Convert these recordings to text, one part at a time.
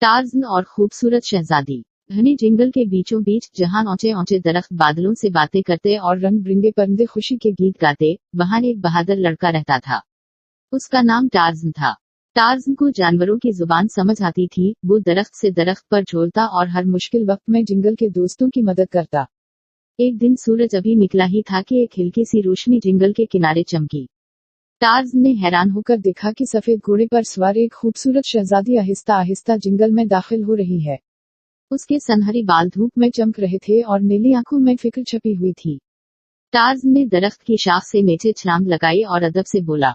Tarzan और खूबसूरत शहजादी। घने जंगल के बीचों बीच जहां ऊंचे ऊंचे दरख्त बादलों से बातें करते और रंग बिरंगे परिंदे खुशी के गीत गाते, वहां एक बहादुर लड़का रहता था। उसका नाम टार्ज़न था। टार्ज़न को जानवरों की जुबान समझ आती थी। वो दरख्त से दरख्त पर झूलता और हर मुश्किल वक्त में जंगल के दोस्तों की मदद करता। एक दिन सूरज अभी निकला ही था कि एक हल्की सी रोशनी जंगल के किनारे चमकी। टार्ज़न ने हैरान होकर देखा कि सफेद घोड़े पर सवार एक खूबसूरत शहजादी आहिस्ता आहिस्ता जंगल में दाखिल हो रही है। उसके सनहरी बाल धूप में चमक रहे थे और नीली आंखों में फिक्र छपी हुई थी। टार्ज़न ने दरख्त की शाख से नीचे छलांग लगाई और अदब से बोला,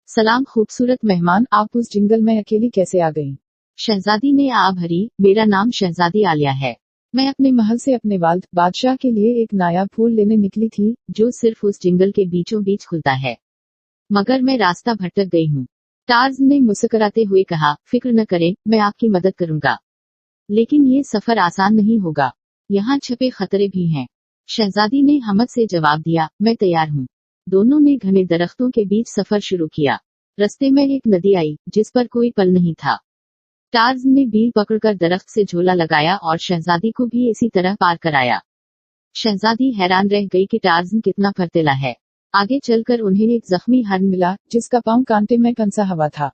सलाम खूबसूरत मेहमान, आप उस जंगल में अकेली कैसे आ गईं? शहजादी ने आ भरी, मेरा नाम शहजादी आलिया है। मैं अपने महल से अपने वालिद बादशाह के लिए एक नायाब फूल लेने निकली थी, जो सिर्फ उस जंगल के बीचों बीच खुलता है। मगर मैं रास्ता भटक गई हूँ। टार्ज़न ने मुस्कुराते हुए कहा, फिक्र न करें, मैं आपकी मदद करूंगा। लेकिन ये सफर आसान नहीं होगा। यहाँ छिपे खतरे भी हैं। शहजादी ने हिम्मत से जवाब दिया, मैं तैयार हूँ। दोनों ने घने दरख्तों के बीच सफर शुरू किया। रास्ते में एक नदी आई, जिस पर कोई पल नहीं था। टार्ज़न ने बील पकड़कर दरख्त से झोला लगाया और शहजादी को भी इसी तरह पार कराया। शहजादी हैरान रह गई कि टार्ज़न कितना फर्तीला है। आगे चलकर उन्हें एक जख्मी हरन मिला, जिसका पांव कांटे में फंसा हुआ था।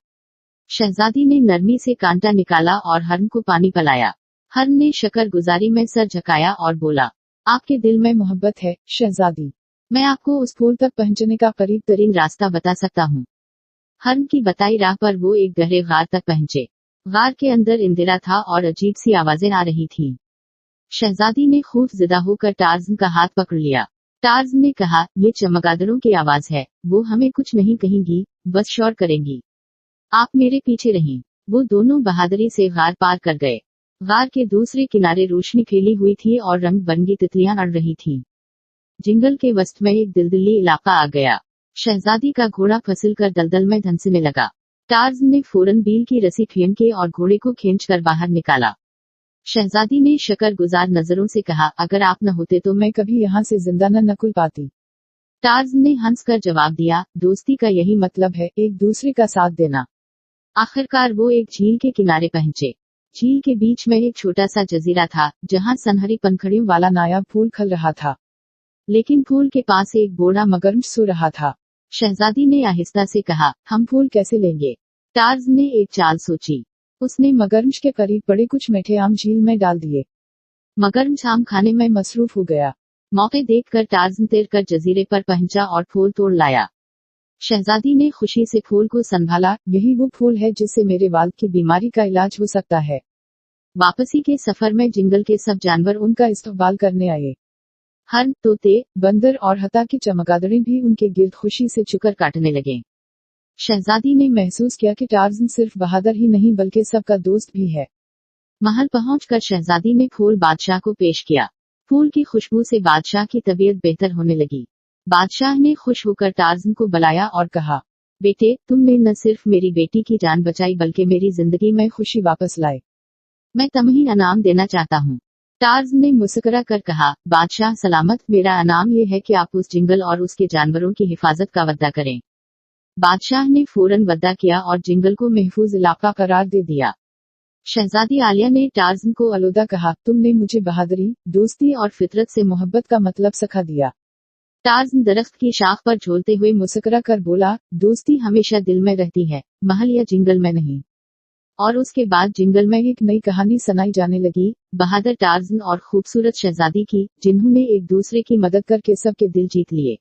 शहजादी ने नरमी से कांटा निकाला और हरन को पानी पिलाया। हरन ने शुक्रगुजारी में सर झुकाया और बोला, आपके दिल में मोहब्बत है शहजादी। मैं आपको उस फूल तक पहुंचने का करीब तरीन रास्ता बता सकता हूँ। हरन की बताई राह पर वो एक गहरे गार तक पहुंचे। गार के अंदर अंधेरा था और अजीब सी आवाजें आ रही थीं। शहजादी ने खूब जिदा होकर टार्ज़न का हाथ पकड़ लिया। टार्ज़न ने कहा, ये चमगादड़ों की आवाज है, वो हमें कुछ नहीं कहेंगी, बस शोर करेंगी। आप मेरे पीछे रहें। वो दोनों बहादुरी से गार पार कर गए। गार के दूसरे किनारे रोशनी फैली हुई थी और रंग बिरंगी तितलियां अड़ रही थीं। जंगल के वस्त में एक दिलदली इलाका आ गया। शहजादी का घोड़ा फिसलकर दलदल में धंसने लगा। टार्ज़न ने फौरन बील की रस्सी फेंकी और घोड़े को खींचकर बाहर निकाला। शहजादी ने शुक्रगुजार नजरों से कहा, अगर आप न होते तो मैं कभी यहाँ से जिंदा न निकल पाती। टार्ज़न ने हंसकर जवाब दिया, दोस्ती का यही मतलब है, एक दूसरे का साथ देना। आखिरकार वो एक झील के किनारे पहुंचे। झील के बीच में एक छोटा सा जजीरा था, जहां सनहरी पंखड़ियों वाला नायाब फूल खिल रहा था। लेकिन फूल के पास एक बूढ़ा मगरमच्छ सो रहा था। शहजादी ने आहिस्ता से कहा, हम फूल कैसे लेंगे? टार्ज़न ने एक चाल सोची। उसने मगरमच्छ के करीब पड़े कुछ मीठे आम झील में डाल दिए। मगरमच्छ आम खाने में मसरूफ हो गया। मौके देखकर टार्ज़न तैरकर जजीरे पर पहुंचा और फूल तोड़ लाया। शहजादी ने खुशी से फूल को संभाला, यही वो फूल है जिससे मेरे वालिद की बीमारी का इलाज हो सकता है। वापसी के सफर में जंगल के सब जानवर उनका इस्तकबाल करने आए। हरन, तोते, बंदर और हत्ता की चमगादड़ें भी उनके गिर्द खुशी से चुकर काटने लगे। शहजादी ने महसूस किया कि टार्ज़न सिर्फ बहादुर ही नहीं बल्कि सबका दोस्त भी है। महल पहुंचकर शहजादी ने फूल बादशाह को पेश किया। फूल की खुशबू से बादशाह की तबीयत बेहतर होने लगी। बादशाह ने खुश होकर टार्ज़न को बुलाया और कहा, बेटे, तुमने न सिर्फ मेरी बेटी की जान बचाई बल्कि मेरी जिंदगी में खुशी वापस लाए। मैं तुम्हें इनाम देना चाहता हूँ। टार्ज़न ने मुस्कुरा कर कहा, बादशाह सलामत, मेरा इनाम ये है कि आप उस जंगल और उसके जानवरों की हिफाजत का वादा करें। बादशाह ने फौरन वादा किया और जंगल को महफूज इलाका करार दे दिया। शहजादी आलिया ने टार्ज़न को अलविदा कहा, तुमने मुझे बहादुरी, दोस्ती और फितरत से मोहब्बत का मतलब सिखा दिया। टार्ज़न दरख्त की शाख पर झूलते हुए मुस्कुरा कर बोला, दोस्ती हमेशा दिल में रहती है, महल या जंगल में नहीं। और उसके बाद जंगल में एक नई कहानी सुनाई जाने लगी, बहादुर टार्ज़न और खूबसूरत शहजादी की, जिन्होंने एक दूसरे की मदद करके सबके दिल जीत लिए।